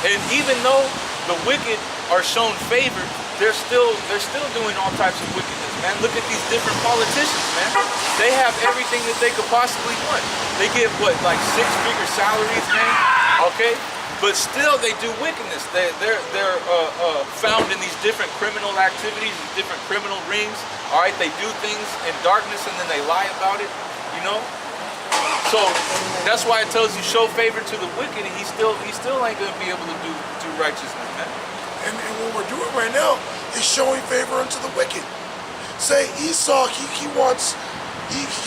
And even though the wicked are shown favor, they're still doing all types of wickedness, man. Look at these different politicians, man. They have everything that they could possibly want. They get what, like 6-figure salaries, man. Okay, but still they do wickedness. They're found in these different criminal activities, these different criminal rings. All right, they do things in darkness and then they lie about it. You know. So that's why it tells you show favor to the wicked, and he still ain't gonna be able to do righteousness, man. And what we're doing right now is showing favor unto the wicked. Say Esau, he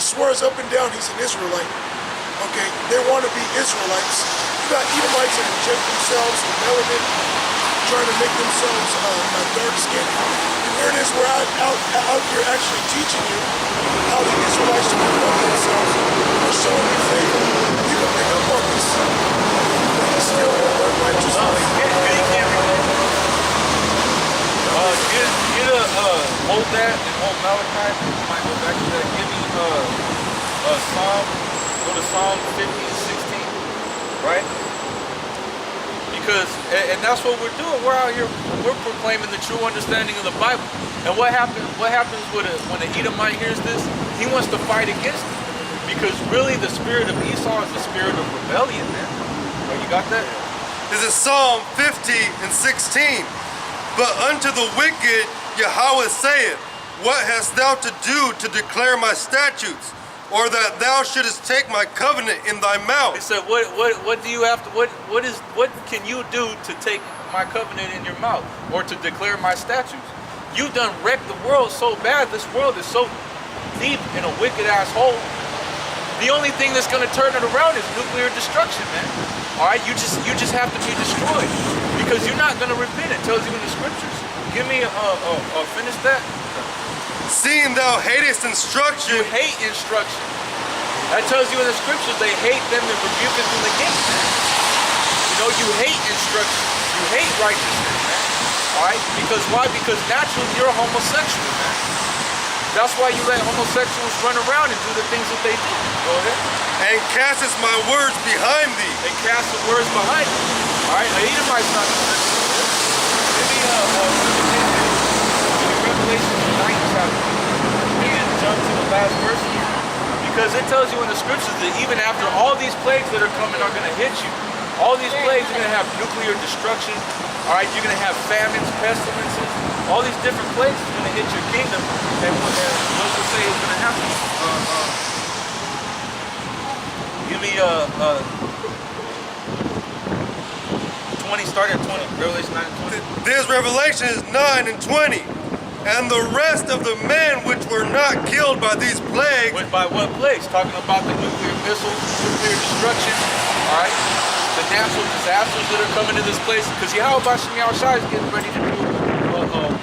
swears up and down he's an Israelite. Okay, they want to be Israelites. You got Edomites that inject themselves with melanin, trying to make themselves dark skin. And here it is, we're out here actually teaching you how the Israelites should conduct themselves. We're showing you favor. You can pick up on this. You still learn righteousness. Hold that and hold Malachi. You might go back to that. Give me Psalm. Go to Psalm 50 and 16, right? Because and that's what we're doing. We're out here. We're proclaiming the true understanding of the Bible. And what happens? What happens when an Edomite hears this? He wants to fight against it, because really the spirit of Esau is the spirit of rebellion, man. Oh, you got that? This is Psalm 50 and 16. But unto the wicked Yahweh saith, what hast thou to do to declare my statutes, or that thou shouldest take my covenant in thy mouth? He said, what do you have to, what can you do to take my covenant in your mouth, or to declare my statutes? You've done wrecked the world so bad. This world is so deep in a wicked ass hole. The only thing that's going to turn it around is nuclear destruction, man. All right, you just have to be destroyed, because you're not going to repent. It tells you in the scriptures. Give me finish that. Seeing thou hatest instruction. You hate instruction. That tells you in the scriptures they hate them that rebuke it from the gate, man. You know, you hate instruction. You hate righteousness, man. All right, because why? Because naturally you're a homosexual, man. That's why you let homosexuals run around and do the things that they do. Go ahead. And castest my words behind thee. And cast the words behind you. All right, now Edomite's not going to listen to this. Maybe Revelation 9 chapter. And jump to the last verse here. Because it tells you in the scriptures that even after all these plagues that are coming are going to hit you, all these plagues are going to have nuclear destruction. All right, you're going to have famines, pestilences, all these different plagues are going to hit your kingdom. And what does it say is going to happen? Give me 20, start at 20, Revelation 9 and 20. This Revelation is 9 and 20. And the rest of the men which were not killed by these plagues. By what plagues? Talking about the nuclear missiles, nuclear destruction, all right? The natural disasters that are coming to this place. Because Yahweh Shem Yahushua is getting ready to do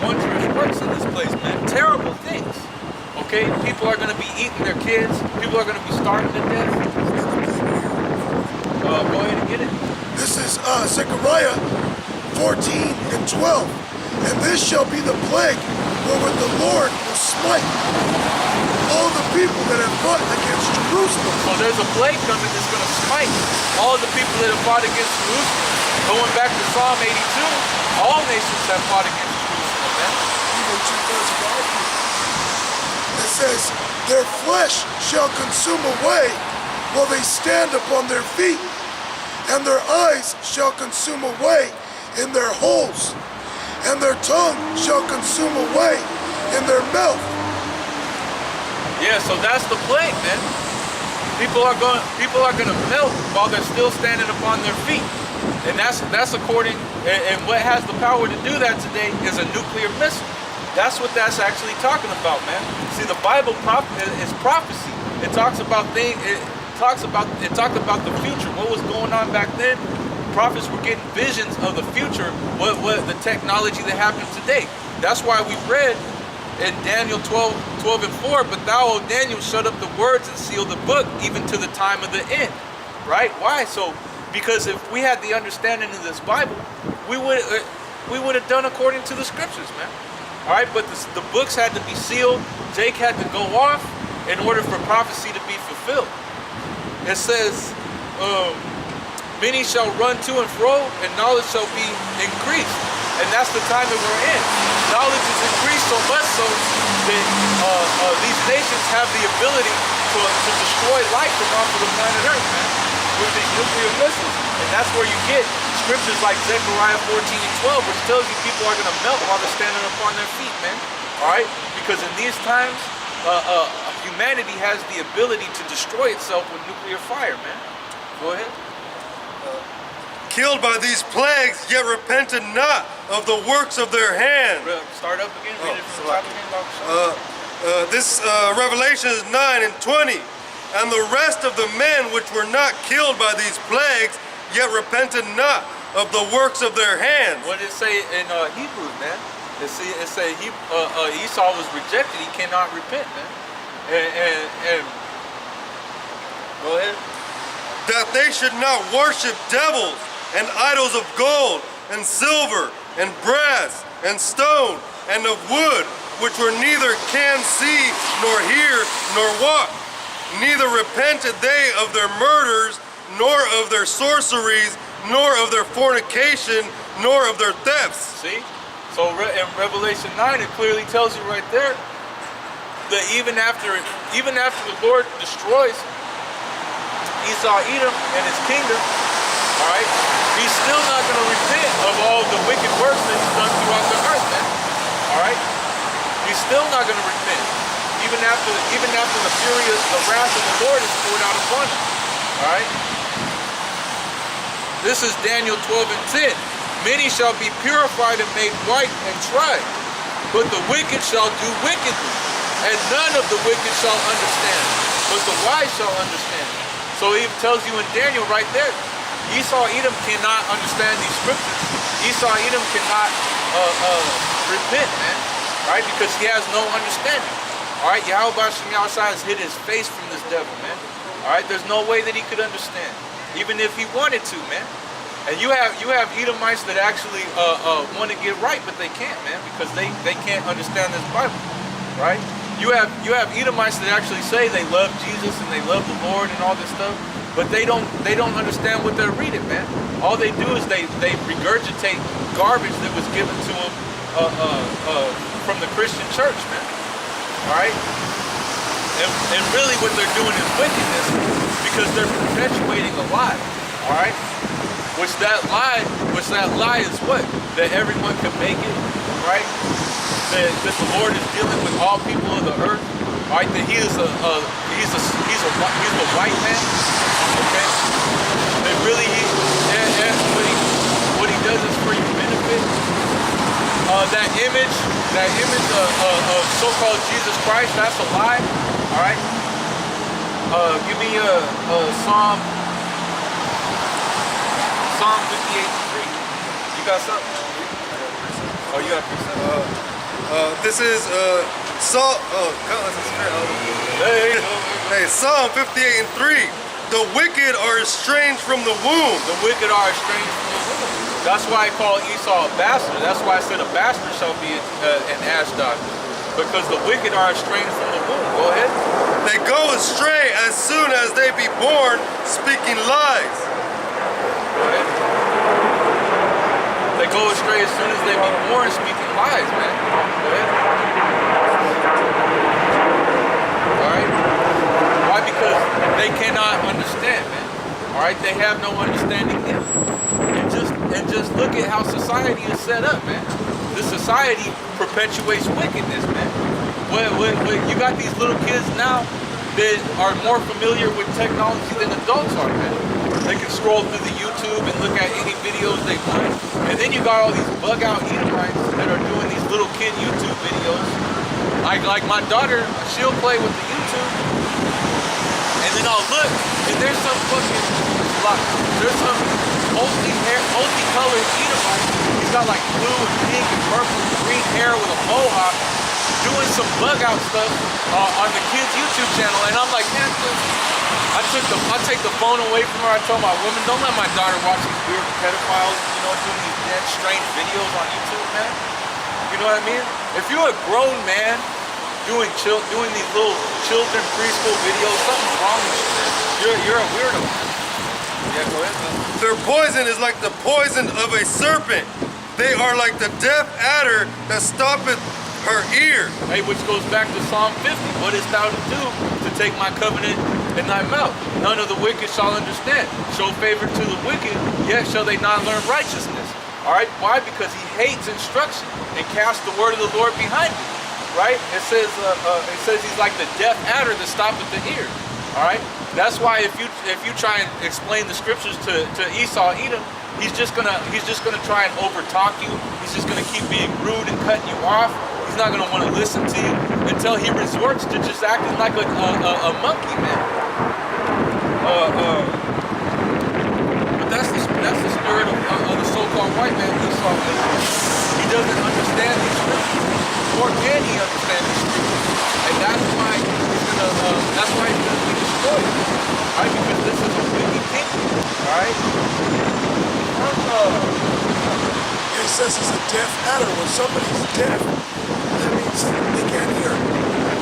wondrous works in this place, man. Terrible things, okay? People are going to be eating their kids. People are going to be starving to death. Go ahead and get it. This is Zechariah 14 and 12. And this shall be the plague wherewith the Lord will smite all the people that have fought against Jerusalem. So there's a plague coming that's going to smite all the people that have fought against Jerusalem. Going back to Psalm 82, all nations have fought against Jerusalem, man. Even 2/3 of our people. It says, their flesh shall consume away while they stand upon their feet, and their eyes shall consume away in their holes, and their tongue shall consume away in their mouth. Yeah, so that's the plague, man. People are going to melt while they're still standing upon their feet, and that's according. And what has the power to do that today is a nuclear missile. That's what that's actually talking about, man. See, the Bible is prophecy. It talks about things. It talked about the future. What was going on back then? Prophets were getting visions of the future. What the technology that happened today. That's why we read in Daniel 12 and 4. But thou, O Daniel, shut up the words and seal the book, even to the time of the end. Right? Why? So, because if we had the understanding of this Bible, we would have done according to the scriptures, man. All right, but the books had to be sealed. Jake had to go off in order for prophecy to be fulfilled. It says, many shall run to and fro, and knowledge shall be increased. And that's the time that we're in. Knowledge is increased so much so that these nations have the ability to destroy life from off of the planet Earth, man, with these nuclear missiles. And that's where you get scriptures like Zechariah 14 and 12, which tells you people are going to melt while they're standing upon their feet, man. All right? Because in these times, humanity has the ability to destroy itself with nuclear fire, man. Go ahead. Killed by these plagues, yet repented not of the works of their hands. Start up again. Read it from the top again. This Revelation is 9 and 20. And the rest of the men which were not killed by these plagues, yet repented not of the works of their hands. What did it say in Hebrews, man? It say Esau was rejected. He cannot repent, man. And go ahead. That they should not worship devils and idols of gold and silver and brass and stone and of wood, which were neither can see nor hear nor walk. Neither repented they of their murders, nor of their sorceries, nor of their fornication, nor of their thefts. See? So in Revelation 9, it clearly tells you right there that even after the Lord destroys Esau, Edom, and his kingdom, all right, he's still not going to repent of all the wicked works that he's done throughout the earth, man. All right? He's still not going to repent. Even after the furious, the wrath of the Lord is poured out upon him. All right? This is Daniel 12 and 10. Many shall be purified and made white and tried, but the wicked shall do wickedly, and none of the wicked shall understand, but the wise shall understand. So he tells you in Daniel right there, Esau, Edom cannot understand these scriptures. Esau, Edom cannot repent, man, right? Because he has no understanding. All right, Yahweh Shem Yahushua has hid his face from this devil, man. All right, there's no way that he could understand, even if he wanted to, man. And you have Edomites that actually want to get right, but they can't, man, because they can't understand this Bible, right? You have Edomites that actually say they love Jesus and they love the Lord and all this stuff, but they don't understand what they're reading, man. All they do is they regurgitate garbage that was given to them from the Christian church, man. All right, and really what they're doing is wickedness because they're perpetuating a lie. All right, which that lie is what? That everyone can make it, right? That the Lord is dealing with all people of the earth, right? That he's a white man, okay? That really what he does is for your benefit. That image of so-called Jesus Christ, that's a lie. All right. Give me Psalm 58:3. You got something? Oh, you got something. This is Psalm. Hey, Psalm 58:3. The wicked are estranged from the womb. The wicked are estranged from the womb. That's why I call Esau a bastard. That's why I said a bastard shall be an Ashdod. Because the wicked are estranged from the womb. Go ahead. They go astray as soon as they be born, speaking lies. Go ahead. They go astray as soon as they be born, speaking lies, man. Go ahead. Alright? Why? Because they cannot understand, man. Alright? They have no understanding in it. And just look at how society is set up, man. This society perpetuates wickedness, man. You got these little kids now that are more familiar with technology than adults are, man. They can scroll through the YouTube and look at any videos they want. And then you got all these bug-out Edomites that are doing these little kid YouTube videos. Like my daughter, she'll play with the YouTube, and then I'll look, and there's some multicolored Edomite. He's got like blue and pink and purple and green hair with a mohawk, doing some bug-out stuff on the kids' YouTube channel, and I'm like, man, I take the phone away from her. I told my woman, don't let my daughter watch these weird pedophiles, doing these dead, strange videos on YouTube, man. You know what I mean? If you're a grown man doing these little children preschool videos, something's wrong with you, man. You're a weirdo. Yeah, go ahead, man. Their poison is like the poison of a serpent. They are like the deaf adder that stoppeth her ear. Hey, which goes back to Psalm 50. What is thou to do to take my covenant in thy mouth? None of the wicked shall understand. Show favor to the wicked, yet shall they not learn righteousness. All right, why? Because he hates instruction and casts the word of the Lord behind him. Right? It says he's like the deaf adder that stoppeth the ear. All right. That's why if you try and explain the scriptures to Esau, Edom, he's just gonna try and overtalk you. He's just gonna keep being rude and cutting you off. He's not gonna want to listen to you until he resorts to just acting like a monkey, man. But that's the spirit of the so-called white man, Esau. He doesn't understand these scriptures, nor can he understand these scriptures, and that's why he's gonna be destroyed. Right? Because this is a wicked kingdom. All right. He says he's a deaf adder. When somebody's deaf, that means they can't hear.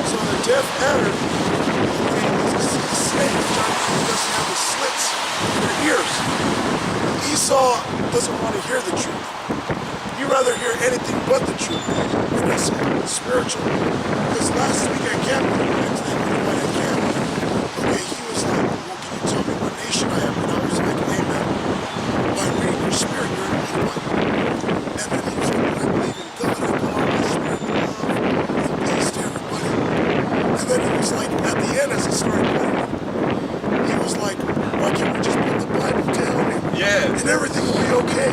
So the deaf adder is a snake. He doesn't have the slits in their ears. Esau doesn't want to hear the truth. He'd rather hear anything but the truth. And that's spiritual. Because last week I camped with him. Next day I camped. Okay, he was like, well, can you tell me what nation I am? And I was like, amen. By reading your spirit, you're an Edomite. And then he was like, I believe in God. I call my spirit love and peace to everybody. And then he was like, at the end, as he started playing, he was like, why can't we just put the Bible down and everything will be okay?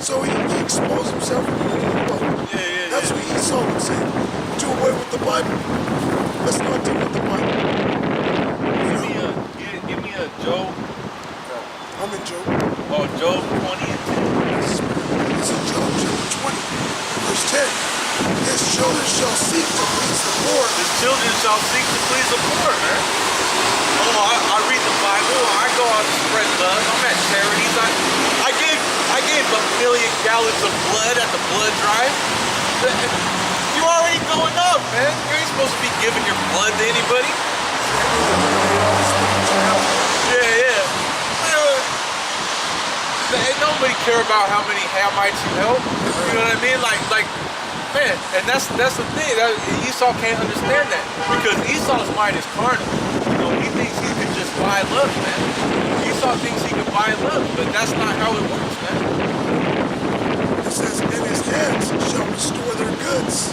So he exposed himself. That's what Esau would say. Do away with the Bible. Let's not deal with the Bible. Give me a Job. I'm in Job. Oh, Job 20 and 10. This is Job chapter 20, verse 10. His children shall seek to please the poor. His children shall seek to please the poor, man. Oh, I read the Bible. I go out and spread love. I'm at charities. I gave 1 million gallons of blood at the blood drive. You already going up, man. You ain't supposed to be giving your blood to anybody. Yeah. Ain't nobody care about how many Hamites you help. You know what I mean? Like, man, and that's the thing. Esau can't understand that because Esau's mind is carnal. You know, he thinks he can just buy love, man. Esau thinks he can buy love, but that's not how it works, man. It says, "And his hands shall restore their goods."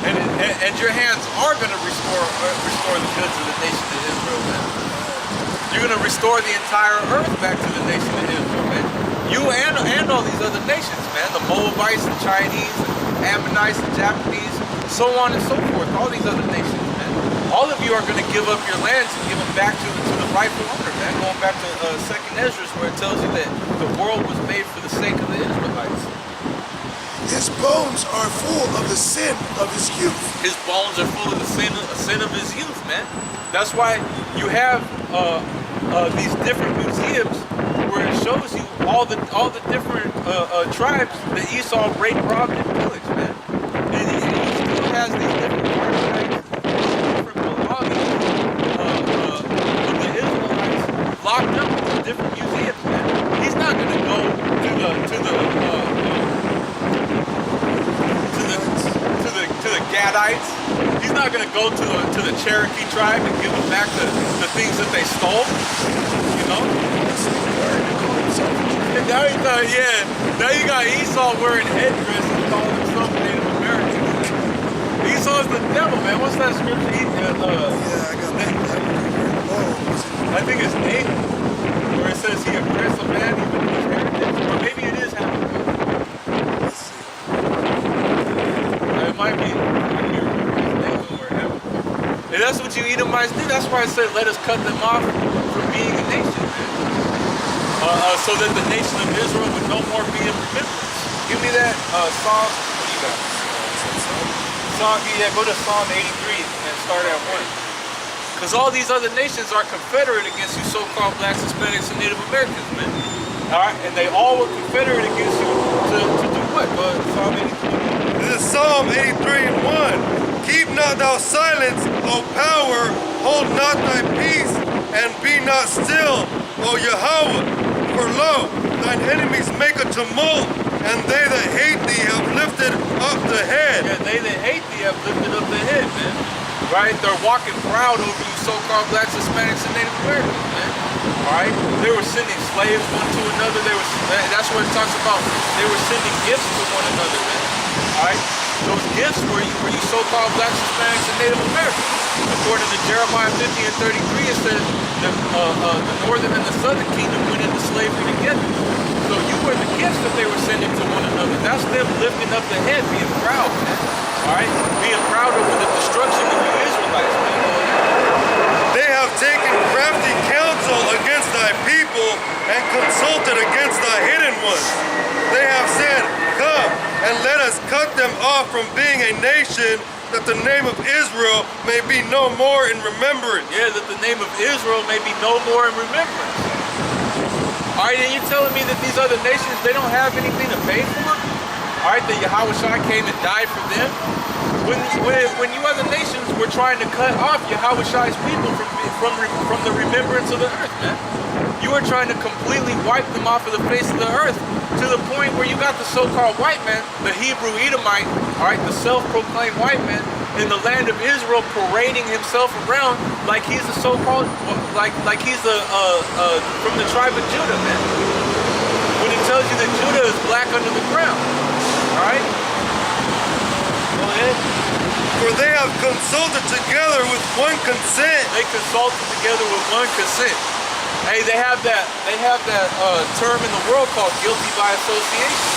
And your hands are going to restore the goods of the nation of Israel, man. You're going to restore the entire earth back to the nation of Israel, man. You and all these other nations, man. The Moabites, the Chinese, the Ammonites, the Japanese, so on and so forth. All these other nations, man. All of you are going to give up your lands and give them back to the rightful owner, man. Going back to 2nd Ezra, where it tells you that the world was made for the sake of the Israelites. His bones are full of the sin of his youth. His bones are full of the sin of his youth, man. That's why you have these different museums where it shows you all the different tribes that Esau raped, robbed, and pillaged, man. And he still has these different artifacts, different belongings of the Israelites locked up in different museums, man. He's not going to go to the Gadites. He's not going to go to the Cherokee tribe and give them back the things that they stole. You know? And now you got Esau wearing headdress and calling himself Native American. Esau's the devil, man. What's that scripture? I got that. I think it's 8, where it says he oppressed a man even with his heritage. Or maybe it is happening. It might be. And that's what you Edomites do. That's why I said let us cut them off from being a nation, man. So that the nation of Israel would no more be in remembrance. Give me that Psalm. What do you got? Go to Psalm 83 and start at 1. Because all these other nations are confederate against you so-called blacks, Hispanics, and Native Americans, man. All right, and they all were confederate against you to do what? Psalm 83. This is Psalm 83 and 1. Keep not thou silence, O power, hold not thy peace, and be not still, O Yahweh, for lo, thine enemies make a tumult, and they that hate thee have lifted up the head. Yeah, they that hate thee have lifted up the head, man. Right? They're walking proud over you so-called blacks, Hispanics, and Native Americans, man. All right? They were sending slaves one to another. That's what it talks about. They were sending gifts to one another, man. All right? Those gifts were you so-called blacks, Hispanics, and Native Americans. According to Jeremiah 50 and 33, it says the northern and the southern kingdom went into slavery together. So you were the gifts that they were sending to one another. That's them lifting up the head, being proud, man. All right? Being proud over the destruction of you Israelites, man. They have taken crafty counsel against thy people and consulted against thy hidden ones. They have said, come and let us cut them off from being a nation, that the name of Israel may be no more in remembrance. Yeah, that the name of Israel may be no more in remembrance. All right, and you're telling me that these other nations, they don't have anything to pay for? All right, that Yahweh Shai came and died for them? When you other nations were trying to cut off Yahweh Shai's people from the remembrance of the earth, man. You were trying to completely wipe them off of the face of the earth, to the point where you got the so-called white man, the Hebrew Edomite, all right, the self-proclaimed white man in the land of Israel, parading himself around like he's a so-called, like he's from the tribe of Judah, man. When he tells you that Judah is black under the ground, all right? Go ahead. For they have consulted together with one consent. They consulted together with one consent. Hey, they have that term in the world called guilty by association.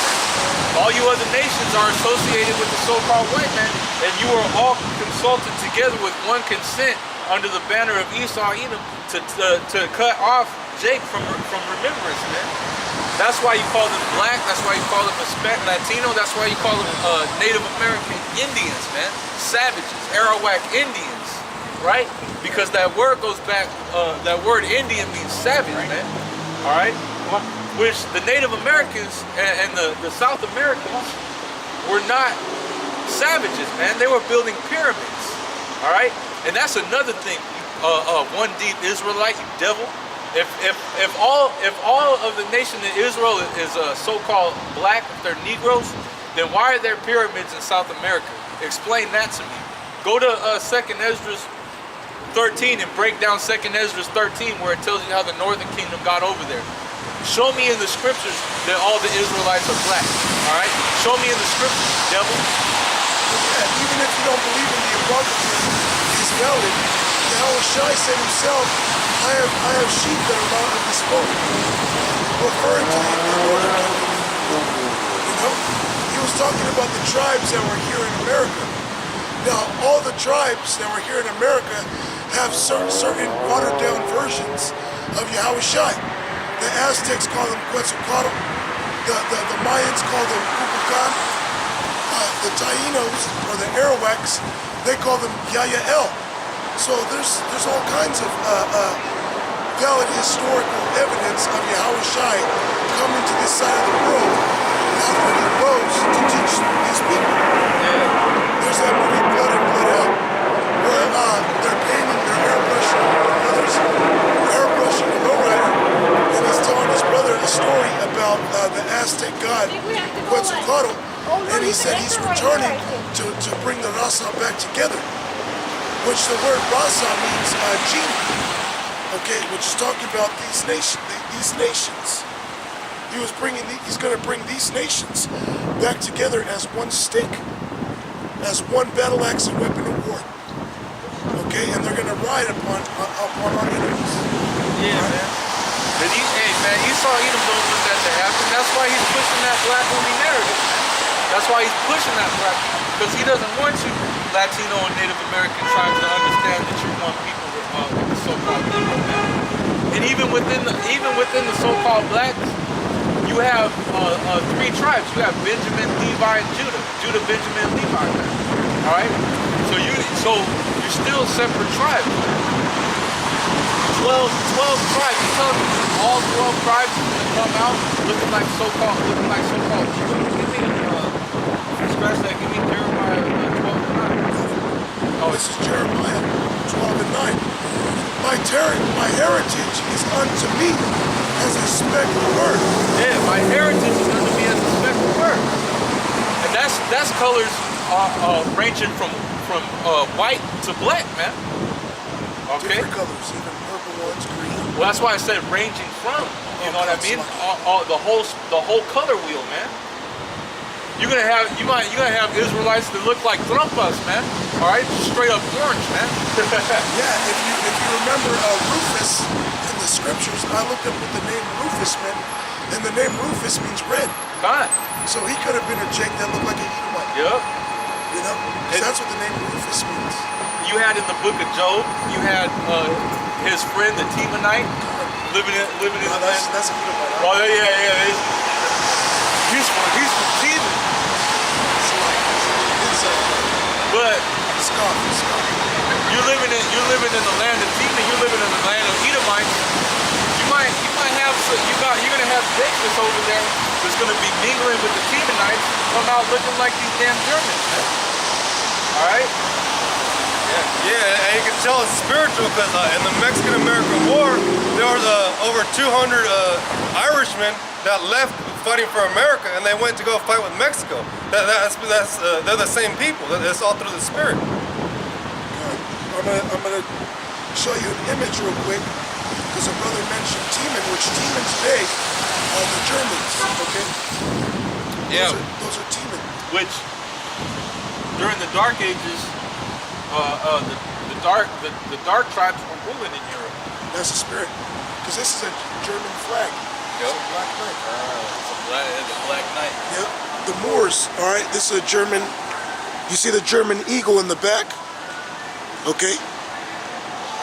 All you other nations are associated with the so-called white man, and you are all consulted together with one consent under the banner of Esau, Edom, to cut off Jake from remembrance, man. That's why you call them black. That's why you call them Latino. That's why you call them Native American Indians, man. Savages, Arawak Indians, right? Because that word goes back, that word Indian means savage, man. All right? Which the Native Americans and the South Americans were not savages, man. They were building pyramids, all right? And that's another thing, one deep Israelite, you devil. If all of the nation of Israel is so-called black, if they're Negroes, then why are there pyramids in South America? Explain that to me. Go to 2nd Esdras 13 and break down 2nd Esdras 13, where it tells you how the northern kingdom got over there. Show me in the scriptures that all the Israelites are black. All right? Show me in the scriptures, devil. Yeah, even if you don't believe in the Apocrypha, it's valid. Yahweh Shai said himself, I have sheep that are not of this fold, referring to the northern kingdom. You know? He was talking about the tribes that were here in America. Now, all the tribes that were here in America have certain watered-down versions of Yahweh Shai. The Aztecs call them Quetzalcoatl. The Mayans call them Kukulkan. The Taínos, or the Arawaks, they call them Yayael. So there's all kinds of valid historical evidence of Yahweh Shai coming to this side of the world after he rose to teach these people. There's that movie Blood In, Blood Out, where they're painting, they're airbrushing a lowrider, and he's telling his brother a story about the Aztec god Quetzalcoatl, and he said he's returning to bring the raza back together, which the word raza means genie, okay, which is talking about these nations. He's going to bring these nations back together as one stake, as one battle axe and weapon of war. Okay, and they're going to ride upon our enemies. Yeah, right? Man. But man, Esau Edom don't want that to happen. That's why he's pushing that black only narrative, man. That's why he's pushing that black, because he doesn't want you Latino and Native American tribes to understand that you're one people with the so-called Negro, man. And even within the so-called blacks, you have three tribes. You have Benjamin, Levi, and Judah. Judah, Benjamin, Levi, man. All right. So you're still separate tribes, man. 12 tribes. You telling me all 12 tribes are gonna come out looking like so-called Jews? Give me scratch that. Give me Jeremiah 12 and 9. Oh, this is Jeremiah 12 and 9. My heritage is unto me, has colors ranging from white to black, man. Okay. Different colors, even purple ones, green. Well, that's why I said ranging from. You know what I mean? The whole color wheel, man. You're gonna have Israelites that look like trompas, man. All right, straight up orange, man. Yeah, if you remember Rufus in the scriptures, I looked up what the name Rufus meant, and the name Rufus means red. God. So he could have been a Jake that looked like an Edomite. Yep. You know, 'cause that's what the name Rufus means. You had in the book of Job, you had his friend the Temanite living in the land. That's an Edomite. Huh? Oh yeah. He's from Teman. But Scott. you're living in the land of Teman. You're living in the land of Edomites. You're gonna have Jacob over there that's gonna be mingling with the Temanites, come out looking like these damn Germans, man. All right. Yeah, and you can tell it's spiritual because in the Mexican-American War, there was over 200 Irishmen that left fighting for America, and they went to go fight with Mexico. They're the same people. It's all through the spirit. I'm gonna show you an image real quick, because a brother mentioned Teman, which Teman today are the Germans. Okay. Yeah. Those are Teman. Which during the Dark Ages, the dark tribes were ruling in Europe. That's the spirit, because this is a German flag. Yep. It's a black knight. It's a black knight. Yep. The Moors. All right. This is a German. You see the German eagle in the back. Okay.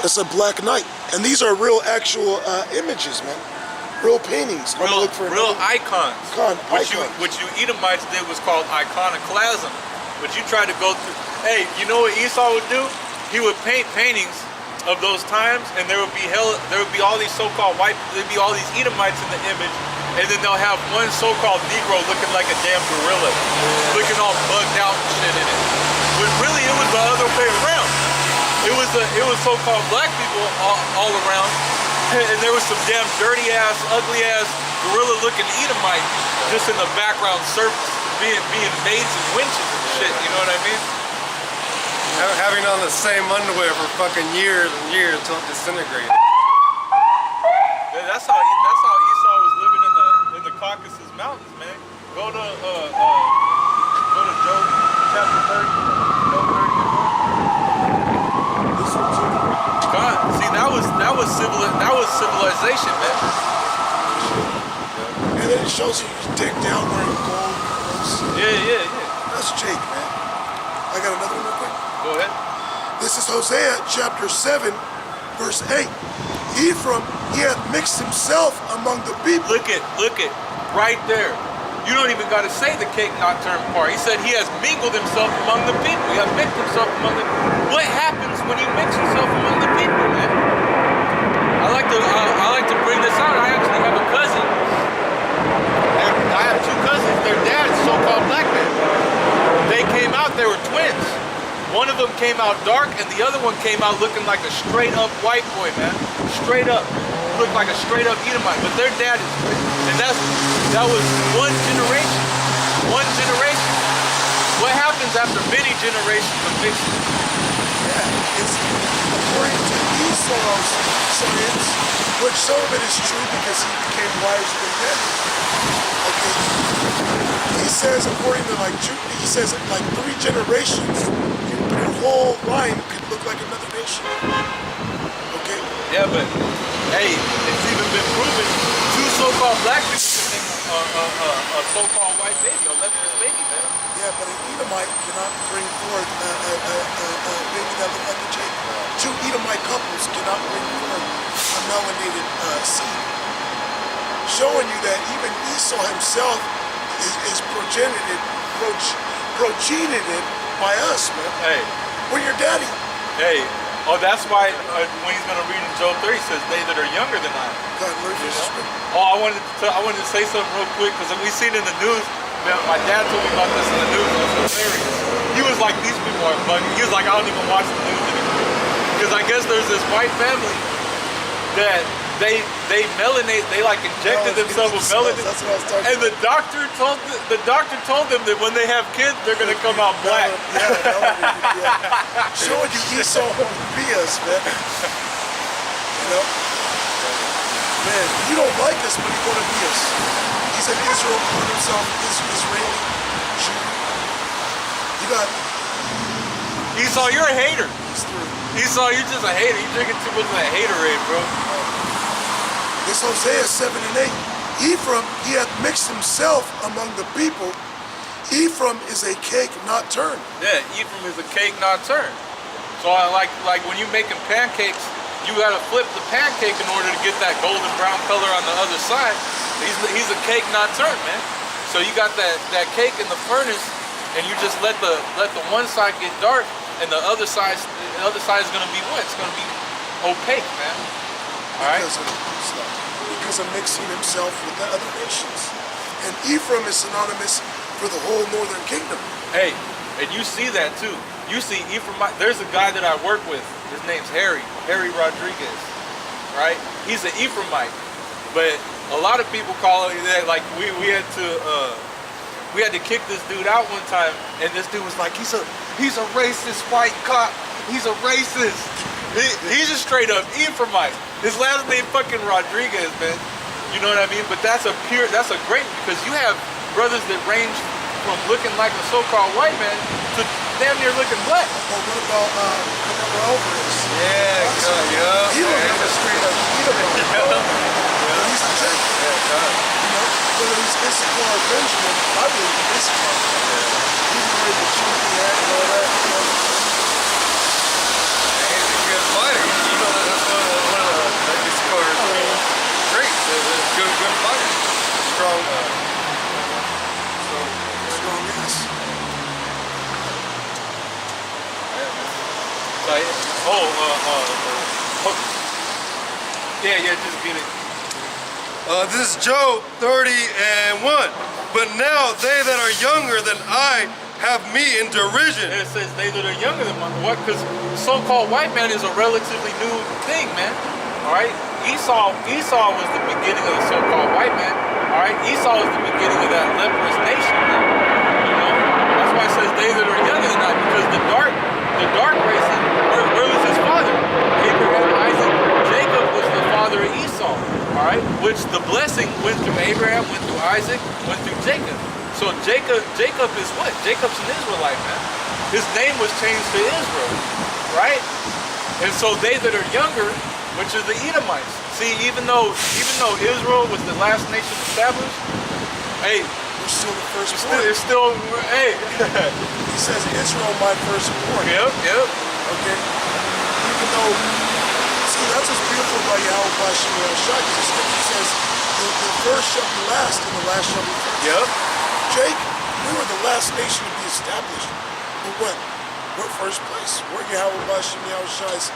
That's a black knight, and these are real, actual images, man. Real paintings. Real icons. Icons. What you Edomites did was called iconoclasm. But you tried to go through. Hey, you know what Esau would do? He would paint paintings of those times, and there would be all these so-called white. There'd be all these Edomites in the image, and then they'll have one so-called Negro looking like a damn gorilla, looking all bugged out and shit in it. But really, it was the other way around. It was so-called black people all around, and there was some damn dirty ass, ugly ass, gorilla looking Edomite just in the background surface, being maids and winches and shit. You know what I mean? Having on the same underwear for fucking years and years until it disintegrated. Yeah, that's how Esau was living in the Caucasus Mountains, man. Go to Job chapter 30. Job 30. This one too. God, see, that was civilization, man. And then it shows you dig down wearing gold clothes. Yeah. That's Jake, man. I got another one real quick. Go ahead. This is Hosea chapter 7, verse 8. Ephraim, he hath mixed himself among the people. Look it, right there. You don't even got to say the cake not turned part. He said he has mingled himself among the people. He has mixed himself among the people. What happens when you mix yourself among the people, man? I like to bring this out. I actually have a cousin. I have two cousins. Their dad's so-called black man. They came out, they were twins. One of them came out dark, and the other one came out looking like a straight-up white boy, man. Straight up. Looked like a straight-up Edomite. But their dad is, and that was one generation. One generation. What happens after many generations of mixing? Yeah, it's according to Esau's science, which some of it is true because he became wiser than them. Okay. He says, according to he says like 3 generations, your whole line could look like another nation. Okay? Yeah, but hey, it's even been proven 2 so-called black people can make a so-called white baby, a leprous baby, man. Yeah, but an Edomite cannot bring forth a baby that looks like a Jacob. 2 Edomite couples cannot bring forth a melanated seed. Showing you that even Esau himself is progenited by us, man. Hey. We're your daddy. Hey. Oh, that's why when he's going to read in Job 30, he says, they that are younger than I. God, learn your spirit. Oh, I wanted to say something real quick, because we seen in the news, man, my dad told me about this in the news, it was hilarious. He was like, these people are bugging. He was like, I don't even watch the news anymore. Because I guess there's this white family that they melanate. They like injected themselves with melanin. That's what I was talking And about. the doctor told them that when they have kids, they're gonna come out black. Yeah. Showing you Esau won't be us, man. You know? Man, you don't like us, but he's gonna be us. He's an Israel, calling himself Israeli Jew. You got Esau, you're a hater. he's through. Esau, you're just a hater. You're drinking too much of that haterade, bro. This Hosea 7 and 8. Ephraim, he hath mixed himself among the people. Ephraim is a cake not turned. Yeah, Ephraim is a cake not turned. So like when you're making pancakes, you gotta flip the pancake in order to get that golden brown color on the other side. He's a cake not turned, man. So you got that cake in the furnace, and you just let the one side get dark, and the other side is gonna be what? It's gonna be opaque, man. All right. Because of mixing himself with the other nations. And Ephraim is synonymous for the whole northern kingdom. Hey, and you see that too. You see Ephraim. There's a guy that I work with. His name's Harry Rodriguez, right? He's an Ephraimite, but a lot of people call it that. Like we had to kick this dude out one time, and this dude was like, he's a racist white cop. He's a racist. He's a straight up Ephraimite. His last name fucking Rodriguez, man. You know what I mean? But that's a great, because you have brothers that range from looking like a so-called white man to damn near looking black. Well, what about Canelo Alvarez? Yeah, He looked like a straight up He's a Jack. You know, whether he's Issachar or Benjamin, I believe in Issachar. He's wearing the chunky hat and all that. You know? He's a good fighter. You know, that's one of the Issachar's traits. Good fighter. Strong. Strong ass. Like, yeah, just get it. This is Job 30:1. But now they that are younger than I have me in derision. And it says they that are younger than what? Because so-called white man is a relatively new thing, man. All right, Esau was the beginning of the so-called white man. All right, Esau is the beginning of that leprous nation, man. You know, that's why it says they that are younger than I, because the dark races, where was his father? Abraham, Isaac, Jacob was the father of Esau. All right, which the blessing went through Abraham, went through Isaac, went through Jacob. So Jacob is what? Jacob's an Israelite, man. His name was changed to Israel, right? And so they that are younger, which are the Edomites. See, even though Israel was the last nation established, hey, We're still the firstborn. it's still, hey. He says Israel my firstborn. Yep. Okay? Even though, see, that's what's beautiful about Yahweh Bashem Yahushua, because the scripture says the first shall be last and the last shall be first. Yep. Jake, we were the last nation to be established. But what? We're first place. We're Yahweh Bashem Yahushua's,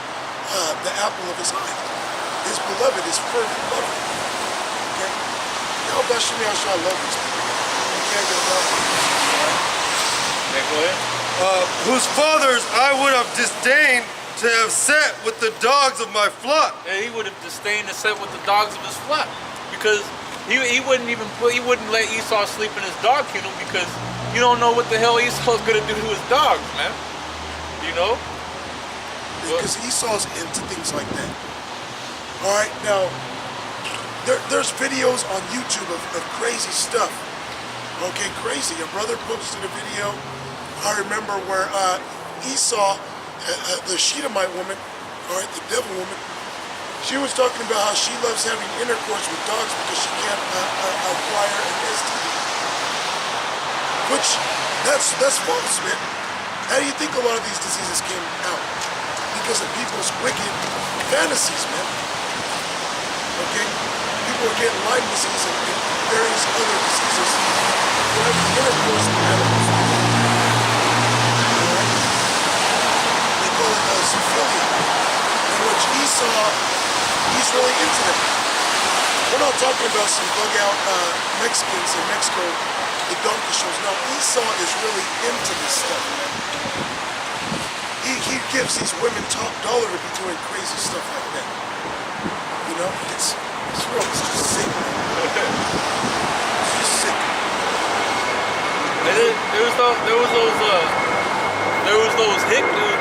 the apple of his eye. His beloved, his fervent lover. Okay? Yahweh Bashem Yahushua loves these people. You can't get enough. Okay, go ahead. Whose fathers I would have disdained to have set with the dogs of my flock. Yeah, he would have disdained to sit with the dogs of his flock, because he wouldn't let Esau sleep in his dog kennel, because you don't know what the hell Esau's gonna do to his dogs, man. You know? Because Esau's into things like that. All right, now there's videos on YouTube of crazy stuff. Okay, crazy. A brother posted a video. I remember where Esau, the Shedemite woman, all right, the devil woman, she was talking about how she loves having intercourse with dogs because she can't acquire an STD. Which, that's false, man. How do you think a lot of these diseases came out? Because of people's wicked fantasies, man. Okay? People are getting Lyme disease and various other diseases for having intercourse with animals. They call it zoophilia, in which Esau, he's really into them. We're not talking about some bug-out Mexicans in Mexico, the donkey shows. No, Esau is really into this stuff, man. He gives these women top dollar to be doing crazy stuff like that. You know, it's real. It's just sick. It's just sick. And there was those hick dudes